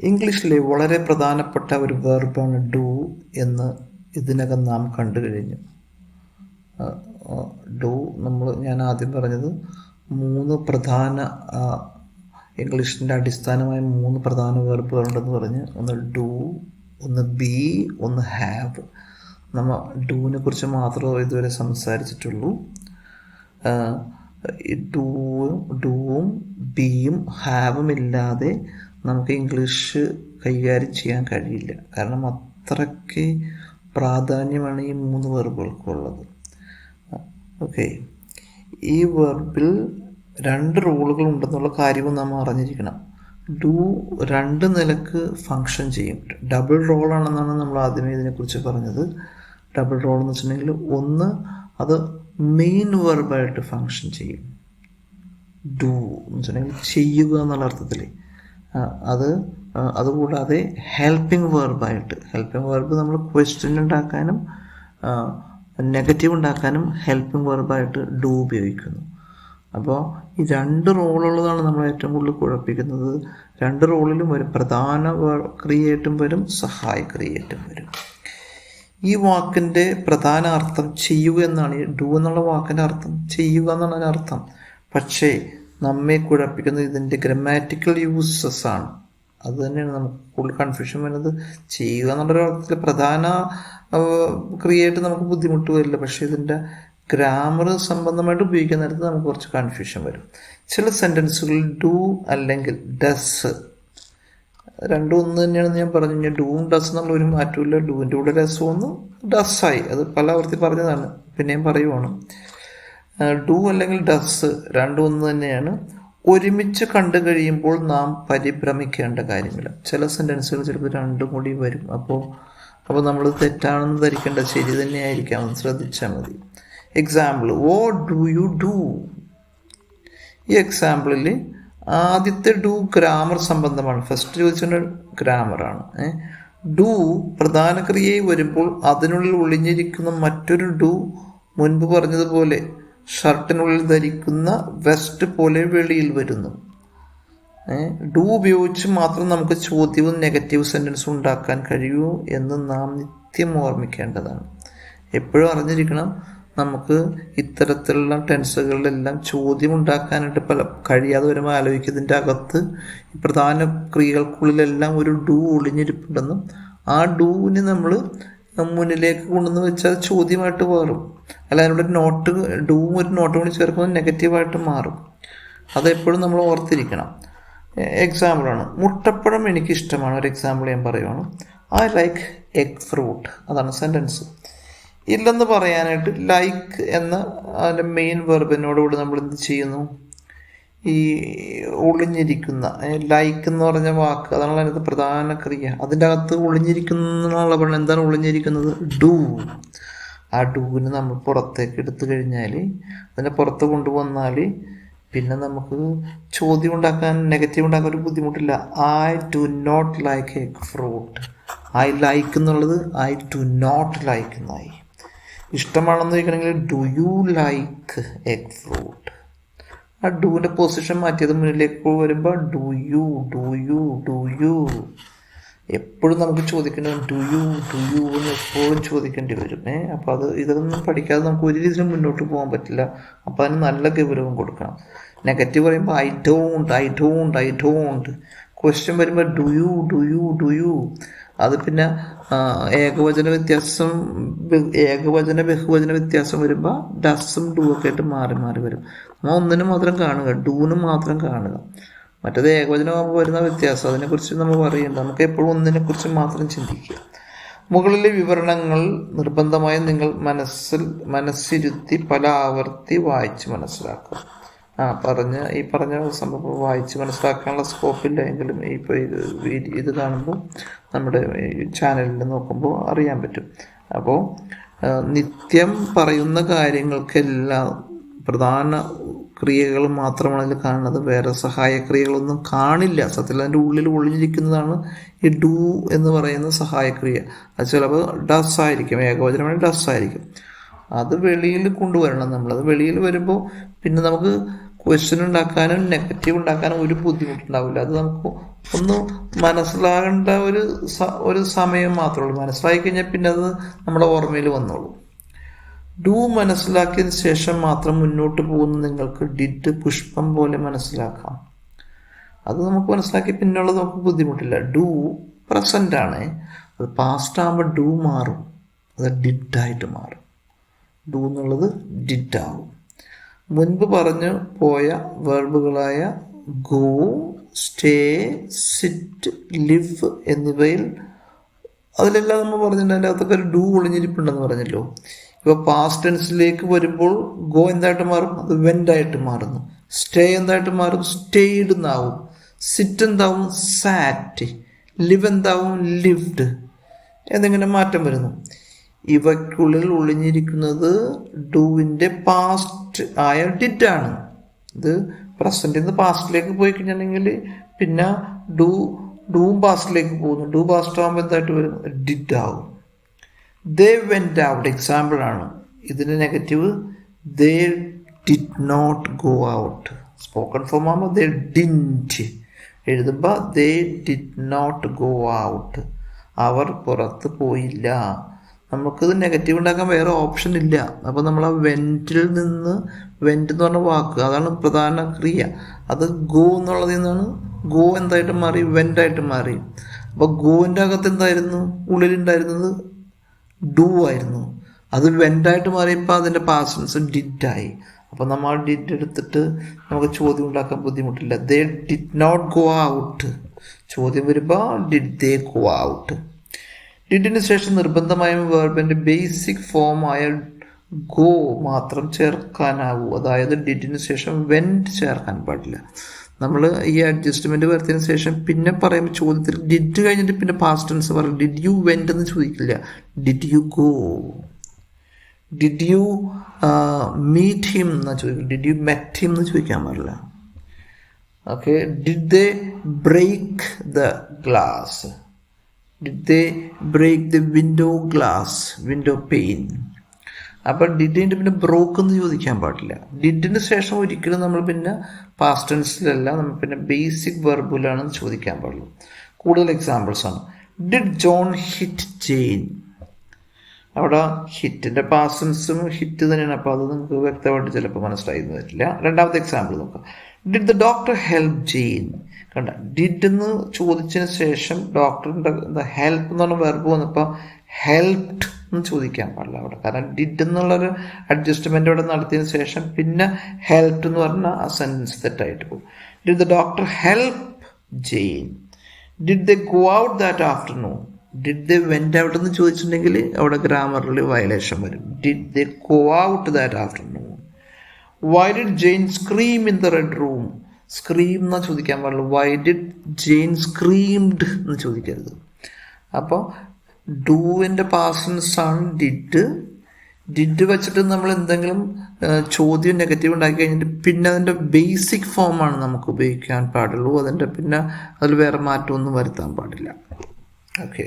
ഇംഗ്ലീഷിലെ വളരെ പ്രധാനപ്പെട്ട ഒരു വെർബാണ് ഡു എന്ന് ഇതിനകം നാം കണ്ടു കഴിഞ്ഞു. ഡു ഞാൻ ആദ്യം പറഞ്ഞത് മൂന്ന് പ്രധാന ഇംഗ്ലീഷിൻ്റെ അടിസ്ഥാനമായ മൂന്ന് പ്രധാന വെർബുകളുണ്ടെന്ന് പറഞ്ഞ്, ഒന്ന് ഡു, ഒന്ന് ബി, ഒന്ന് ഹാവ്. നമ്മൾ ഡൂവിനെ കുറിച്ച് മാത്രമേ ഇതുവരെ സംസാരിച്ചിട്ടുള്ളൂ. ഡൂവും ബിയും ഹാവും ഇല്ലാതെ നമുക്ക് ഇംഗ്ലീഷ് കൈകാര്യം ചെയ്യാൻ കഴിയില്ല. കാരണം അത്രയ്ക്ക് പ്രാധാന്യമാണ് ഈ മൂന്ന് വെർബുകൾക്കുള്ളത്. ഓക്കെ, ഈ വെർബിൽ 2 റോളുകൾ ഉണ്ടെന്നുള്ള കാര്യവും നാം അറിഞ്ഞിരിക്കണം. ഡു 2 നിലക്ക് ഫങ്ഷൻ ചെയ്യും. ഡബിൾ റോളാണെന്നാണ് നമ്മൾ ആദ്യമേ ഇതിനെക്കുറിച്ച് പറഞ്ഞത്. ഡബിൾ റോൾ എന്ന് വെച്ചിട്ടുണ്ടെങ്കിൽ, ഒന്ന് അത് മെയിൻ വെർബായിട്ട് ഫങ്ഷൻ ചെയ്യും. ഡു എന്ന് വെച്ചിട്ടുണ്ടെങ്കിൽ ചെയ്യുക എന്നുള്ള അർത്ഥത്തിൽ. അതുകൂടാതെ ഹെൽപ്പിംഗ് വെർബായിട്ട്, ഹെൽപ്പിംഗ് വെർബ് നമ്മൾ ക്വസ്റ്റ്യൻ ഉണ്ടാക്കാനും നെഗറ്റീവ് ഉണ്ടാക്കാനും ഹെൽപ്പിംഗ് വെർബായിട്ട് ഡു ഉപയോഗിക്കുന്നു. അപ്പോൾ ഈ 2 റോളുള്ളതാണ് നമ്മൾ ഏറ്റവും കൂടുതൽ കുഴപ്പിക്കുന്നത്. 2 റോളിലും വരും. പ്രധാന ക്രിയയായിട്ടും വരും, സഹായ ക്രിയയായിട്ടും വരും. ഈ വാക്കിൻ്റെ പ്രധാന അർത്ഥം ചെയ്യുക എന്നാണ്. ഈ ഡു എന്നുള്ള വാക്കിൻ്റെ അർത്ഥം ചെയ്യുക എന്നാണ് അതിൻ്റെ അർത്ഥം. പക്ഷേ നമ്മെ കുഴപ്പിക്കുന്നത് ഇതിൻ്റെ ഗ്രമാറ്റിക്കൽ യൂസസ് ആണ്. അത് തന്നെയാണ് നമുക്ക് കൂടുതൽ കൺഫ്യൂഷൻ വരുന്നത്. ചെയ്യുക എന്നുള്ളൊരു അർത്ഥത്തിൽ പ്രധാന ക്രിയയായിട്ട് നമുക്ക് ബുദ്ധിമുട്ട് വരില്ല. പക്ഷേ ഇതിൻ്റെ ഗ്രാമർ സംബന്ധമായിട്ട് ഉപയോഗിക്കുന്ന നേരത്ത് നമുക്ക് കുറച്ച് കൺഫ്യൂഷൻ വരും. ചില സെൻറ്റൻസുകളിൽ ഡു അല്ലെങ്കിൽ ഡസ് രണ്ടും ഒന്ന് തന്നെയാണെന്ന് ഞാൻ പറഞ്ഞു. കഴിഞ്ഞാൽ ഡൂവും ഡസ് എന്നുള്ള ഒരു മാറ്റമില്ല. ഡൂവിൻ്റെ കൂടെ രസമൊന്ന് ഡസ്സായി, അത് പല ആവർത്തി പറഞ്ഞതാണ്, പിന്നെയും പറയുവാണ്. ഡു അല്ലെങ്കിൽ ഡസ് രണ്ടും ഒന്ന് തന്നെയാണ്. ഒരുമിച്ച് കണ്ടു കഴിയുമ്പോൾ നാം പരിഭ്രമിക്കേണ്ട കാര്യമില്ല. ചില സെൻറ്റൻസുകൾ ചിലപ്പോൾ 2 കൂടി വരും. അപ്പോൾ നമ്മൾ തെറ്റാണെന്ന് ധരിക്കേണ്ട, ശരി തന്നെയായിരിക്കാം, ശ്രദ്ധിച്ചാൽ മതി. Example, what do you do? ഈ എക്സാമ്പിളിൽ ആദ്യത്തെ ഡു ഗ്രാമർ സംബന്ധമാണ്. ഫസ്റ്റ് ചോദിച്ചത് ഗ്രാമറാണ്. ഡു പ്രധാന ക്രിയയിൽ വരുമ്പോൾ അതിനുള്ളിൽ ഒളിഞ്ഞിരിക്കുന്ന മറ്റൊരു ഡു മുൻപ് പറഞ്ഞതുപോലെ ഷർട്ടിനുള്ളിൽ ധരിക്കുന്ന വെസ്റ്റ് പോലെ വെളിയിൽ വരുന്നു. ഡു ഉപയോഗിച്ച് മാത്രം നമുക്ക് ചോദ്യവും നെഗറ്റീവ് സെൻറ്റൻസും ഉണ്ടാക്കാൻ കഴിയൂ എന്ന് നാം നിത്യം ഓർമ്മിക്കേണ്ടതാണ്. എപ്പോഴും അറിഞ്ഞിരിക്കണം, നമുക്ക് ഇത്തരത്തിലുള്ള ടെൻസുകളിലെല്ലാം ചോദ്യം ഉണ്ടാക്കാനായിട്ട് കഴിയാതെ വരുമ്പോൾ ആലോചിക്കും, ഇതിൻ്റെ അകത്ത് ഈ പ്രധാന ക്രിയകൾക്കുള്ളിലെല്ലാം ഒരു ഡു ഒളിഞ്ഞിരിപ്പുണ്ടെന്നും ആ ഡൂവിന് നമ്മൾ മുന്നിലേക്ക് കൊണ്ടുവന്ന് വെച്ചാൽ ചോദ്യമായിട്ട് മാറും. അല്ല, അതിനോടൊരു നോട്ട്, ഡൂവും ഒരു നോട്ട് കൂടി ചേർക്കുമ്പോൾ നെഗറ്റീവായിട്ട് മാറും. അതെപ്പോഴും നമ്മൾ ഓർത്തിരിക്കണം. എക്സാമ്പിളാണ്, മുട്ടപ്പഴം എനിക്കിഷ്ടമാണ്. ഒരു എക്സാമ്പിൾ ഞാൻ പറയുവാണ്. I like egg fruit. അതാണ് സെൻറ്റൻസ്. ഇല്ലെന്ന് പറയാനായിട്ട് ലൈക്ക് എന്ന അതിൻ്റെ മെയിൻ വെർബിനോടുകൂടി നമ്മൾ എന്ത് ചെയ്യുന്നു? ഈ ഒളിഞ്ഞിരിക്കുന്ന ലൈക്ക് എന്ന് പറഞ്ഞ വാക്ക്, അതാണ് അതിനകത്ത് പ്രധാന ക്രിയ. അതിൻ്റെ അകത്ത് ഒളിഞ്ഞിരിക്കുന്ന പറഞ്ഞാൽ എന്താണ് ഒളിഞ്ഞിരിക്കുന്നത്? ഡു. ആ ഡൂവിന് നമ്മൾ പുറത്തേക്ക് എടുത്തു കഴിഞ്ഞാൽ, അതിനെ പുറത്ത് കൊണ്ടുവന്നാൽ പിന്നെ നമുക്ക് ചോദ്യം ഉണ്ടാക്കാൻ, നെഗറ്റീവ് ഉണ്ടാക്കാൻ ഒരു ബുദ്ധിമുട്ടില്ല. I do not like egg fruit. I like എന്നുള്ളത് ഐ ഡു നോട്ട് ലൈക്ക് എന്നായി. ഇഷ്ടമാണെന്ന് ചോദിക്കണമെങ്കിൽ do you like egg fruit. ആ ഡൂവിൻ്റെ പൊസിഷൻ മാറ്റിയത് മുന്നിലേക്ക് വരുമ്പോൾ do you do you do you. എപ്പോഴും നമുക്ക് ചോദിക്കേണ്ടത് ഡു യു എന്ന് എപ്പോഴും ചോദിക്കേണ്ടി വരും. അപ്പോൾ ഇതൊന്നും പഠിക്കാതെ നമുക്ക് ഒരു രീതിയിലും മുന്നോട്ട് പോകാൻ പറ്റില്ല. അപ്പോൾ അതിന് നല്ല ഗൗരവം കൊടുക്കണം. നെഗറ്റീവ് പറയുമ്പോൾ ഐ ഡോണ്ട്. ക്വസ്റ്റ്യൻ വരുമ്പോൾ ഡു യു. അത് പിന്നെ ഏകവചന ബഹുവചന വ്യത്യാസം വരുമ്പോൾ ഡസും ഡു ഒക്കെ ആയിട്ട് മാറി വരും. നമ്മൾ ഒന്നിനും മാത്രം കാണുക, ഡൂനും മാത്രം കാണുക. മറ്റേത് ഏകവചനമാകുമ്പോൾ വരുന്ന വ്യത്യാസം, അതിനെക്കുറിച്ച് നമ്മൾ പറയേണ്ട. നമുക്ക് എപ്പോഴും ഒന്നിനെക്കുറിച്ച് മാത്രം ചിന്തിക്കുക. മുകളിലെ വിവരണങ്ങൾ നിർബന്ധമായും നിങ്ങൾ മനസ്സിരുത്തി പല ആവർത്തി വായിച്ച് മനസ്സിലാക്കുക. ഈ പറഞ്ഞ സംഭവം വായിച്ച് മനസ്സിലാക്കാനുള്ള സ്കോപ്പില്ല എങ്കിലും ഇപ്പോൾ ഇത് കാണുമ്പോൾ നമ്മുടെ ചാനലിൽ നോക്കുമ്പോൾ അറിയാൻ പറ്റും. അപ്പോൾ നിത്യം പറയുന്ന കാര്യങ്ങൾക്കെല്ലാം പ്രധാന ക്രിയകൾ മാത്രമാണ് അതിൽ കാണുന്നത്. വേറെ സഹായ ക്രിയകളൊന്നും കാണില്ല. സത്യത്തിൽ അതിൻ്റെ ഉള്ളിൽ ഒളിഞ്ഞിരിക്കുന്നതാണ് ഈ ഡു എന്ന് പറയുന്ന സഹായക്രിയ. അത് ചിലപ്പോൾ ഡസ് ആയിരിക്കും, ഏകവചനമാണെങ്കിൽ ഡസ് ആയിരിക്കും. അത് വെളിയിൽ കൊണ്ടുവരണം നമ്മളത്. വെളിയിൽ വരുമ്പോൾ പിന്നെ നമുക്ക് ക്വസ്റ്റ്യൻ ഉണ്ടാക്കാനും നെഗറ്റീവ് ഉണ്ടാക്കാനും ഒരു ബുദ്ധിമുട്ടുണ്ടാവില്ല. അത് നമുക്ക് ഒന്ന് മനസ്സിലാകേണ്ട ഒരു സമയം മാത്രമേ ഉള്ളൂ. മനസ്സിലാക്കി കഴിഞ്ഞാൽ പിന്നെ അത് നമ്മുടെ ഓർമ്മയിൽ വന്നോളൂ. ഡു മനസ്സിലാക്കിയതിന് ശേഷം മാത്രം മുന്നോട്ട് പോകുന്ന നിങ്ങൾക്ക് ഡിഡ് പുഷ്പം പോലെ മനസ്സിലാക്കാം. അത് നമുക്ക് മനസ്സിലാക്കി പിന്നുള്ളത് നമുക്ക് ബുദ്ധിമുട്ടില്ല. ഡു പ്രസൻ്റ് ആണ്, അത് പാസ്റ്റ് ആകുമ്പോൾ ഡു മാറും, അത് ഡിഡായിട്ട് മാറും. ഡു എന്നുള്ളത് ഡിഡാവും. മുൻപ് പറഞ്ഞു പോയ വെർബുകളായ ഗോ, സ്റ്റേ, സിറ്റ്, ലിവ് എന്നിവയിൽ അതിലെല്ലാം നമ്മൾ പറഞ്ഞിട്ടുണ്ട്, അതിനകത്തൊക്കെ ഒരു ഡു ഒളിഞ്ഞിരിപ്പുണ്ടെന്ന് പറഞ്ഞല്ലോ. ഇപ്പോൾ പാസ്റ്റ് ടെൻസിലേക്ക് വരുമ്പോൾ ഗോ എന്തായിട്ട് മാറും? അത് വെൻ്റായിട്ട് മാറുന്നു. സ്റ്റേ എന്തായിട്ട് മാറും? സ്റ്റേയ്ഡ് എന്നാവും. സിറ്റ് എന്താവും? സാറ്റ്. ലിവ് എന്താവും? ലിവ്ഡ് എന്നിങ്ങനെ മാറ്റം വരുന്നു. ഇവയ്ക്കുള്ളിൽ ഒളിഞ്ഞിരിക്കുന്നത് ഡൂവിൻ്റെ പാസ്റ്റ് ആയ ഡിഡാണ്. ഇത് പ്രസൻറ്റിൽ നിന്ന് പാസ്റ്റിലേക്ക് പോയി കഴിഞ്ഞിട്ടുണ്ടെങ്കിൽ പിന്നെ ഡൂവും പാസ്റ്റിലേക്ക് പോകുന്നു. ഡൂ പാസ്റ്റ് ആകുമ്പോൾ എന്തായിട്ട് വരും? ഡിഡ് ആവും. ദേ വെൻ്റ് ഔട്ട് എക്സാമ്പിൾ ആണ്. ഇതിൻ്റെ negative they did not go out. Spoken form ആകുമ്പോൾ ദേ ഡിൻറ്റ്, എഴുതുമ്പോൾ they did not go out. അവർ പുറത്ത് പോയില്ല. നമുക്കിത് നെഗറ്റീവ് ഉണ്ടാക്കാൻ വേറെ ഓപ്ഷൻ ഇല്ല. അപ്പോൾ നമ്മൾ ആ വെൻറ്റിൽ നിന്ന്, വെൻറ്റ് എന്ന് പറഞ്ഞ വാക്ക് അതാണ് പ്രധാന ക്രിയ, അത് ഗോ എന്നുള്ളതിൽ നിന്നാണ് ഗോ എന്തായിട്ട് മാറി? വെൻ്റായിട്ട് മാറി. അപ്പോൾ ഗോവിൻ്റെ അകത്ത് എന്തായിരുന്നു? ഉള്ളിലുണ്ടായിരുന്നത് ഡു ആയിരുന്നു. അത് വെൻ്റായിട്ട് മാറിയപ്പോൾ അതിൻ്റെ പാസ്റ്റൻസ് ഡിഡായി. അപ്പോൾ നമ്മൾ ആ ഡിഡ് എടുത്തിട്ട് നമുക്ക് ചോദ്യം ഉണ്ടാക്കാൻ ബുദ്ധിമുട്ടില്ല. They did not go out. ചോദ്യം വരുമ്പോൾ ഡിഡ് ദേ ഗോ ഔട്ട്. ഡിഡിന് ശേഷം നിർബന്ധമായും വെർബിൻ്റെ ബേസിക് ഫോമായ ഗോ മാത്രം ചേർക്കാനാവൂ. അതായത് ഡിഡിന് ശേഷം വെൻറ്റ് ചേർക്കാൻ പാടില്ല. നമ്മൾ ഈ അഡ്ജസ്റ്റ്മെൻറ്റ് വരുത്തിയതിന് ശേഷം പിന്നെ പറയുമ്പോൾ ചോദ്യത്തിൽ ഡിഡ് കഴിഞ്ഞിട്ട് പിന്നെ പാസ്റ്റ് ടെൻസ് പറയും. ഡിഡ് യു വെൻറ്റ് എന്ന് ചോദിക്കില്ല, did you go. Did you meet him എന്ന് ചോദിക്കില്ല, ഡിഡ് യു മെറ്റ് ഹിം എന്ന് ചോദിക്കാൻ പാടില്ല. Okay. Did they break the glass? Did they break the window glass, window pane. അപ്പോൾ ഡിഡിൻ്റെ പിന്നെ ബ്രോക്ക് എന്ന് ചോദിക്കാൻ പാടില്ല. ഡിഡിന് ശേഷം ഒരിക്കലും നമ്മൾ പിന്നെ പാസ്റ്റ് ടെൻസിലല്ല, നമ്മൾ പിന്നെ ബേസിക് വെർബിലാണ് ചോദിക്കാൻ പാടുള്ളൂ. കൂടുതൽ എക്സാമ്പിൾസ് ആണ്. Did John hit Jane? അവിടെ ഹിറ്റിൻ്റെ പാസ്റ്റ് ടെൻസും ഹിറ്റ് തന്നെയാണ്. അപ്പോൾ അത് നിങ്ങൾക്ക് വ്യക്തമായിട്ട് ചിലപ്പോൾ മനസ്സിലായിരുന്നു വരില്ല. രണ്ടാമത്തെ എക്സാമ്പിൾ നോക്കാം. Did the doctor help Jane? കണ്ട, ഡിഡ് എന്ന് ചോദിച്ചതിന് ശേഷം ഡോക്ടറിൻ്റെ ഹെൽപ്പ് എന്ന് പറഞ്ഞ വെർബ് വന്നപ്പോൾ ഹെൽപ്ഡ് എന്ന് ചോദിക്കാൻ പാടില്ല അവിടെ. കാരണം ഡിഡ് എന്നുള്ളൊരു അഡ്ജസ്റ്റ്മെൻ്റ് അവിടെ നടത്തിയതിന് ശേഷം പിന്നെ ഹെൽപ്ഡ് എന്ന് പറഞ്ഞാൽ ആ സെൻറ്റൻസ് തെറ്റായിട്ട് പോകും. Did the doctor help Jane? Did they go out that afternoon? Did they went out എന്ന് ചോദിച്ചിട്ടുണ്ടെങ്കിൽ അവിടെ ഗ്രാമറിൽ വയലേഷൻ വരും. Did they go out that afternoon? Why did Jane scream in the red room? Scream എന്നാ ചോദിക്കാൻ പാടുള്ളൂ. Y did Jain screamed എന്ന് ചോദിക്കരുത്. അപ്പോൾ ഡൂവിൻ്റെ പാസ്റ്റൻസാണ് ഡിഡ്. ഡിഡ് വെച്ചിട്ട് നമ്മൾ എന്തെങ്കിലും ചോദ്യം നെഗറ്റീവ് ഉണ്ടാക്കി കഴിഞ്ഞിട്ട് പിന്നെ അതിൻ്റെ ബേസിക് ഫോമാണ് നമുക്ക് ഉപയോഗിക്കാൻ പാടുള്ളൂ. അതിൻ്റെ പിന്നെ അതിൽ വേറെ മാറ്റമൊന്നും വരുത്താൻ പാടില്ല. ഓക്കെ.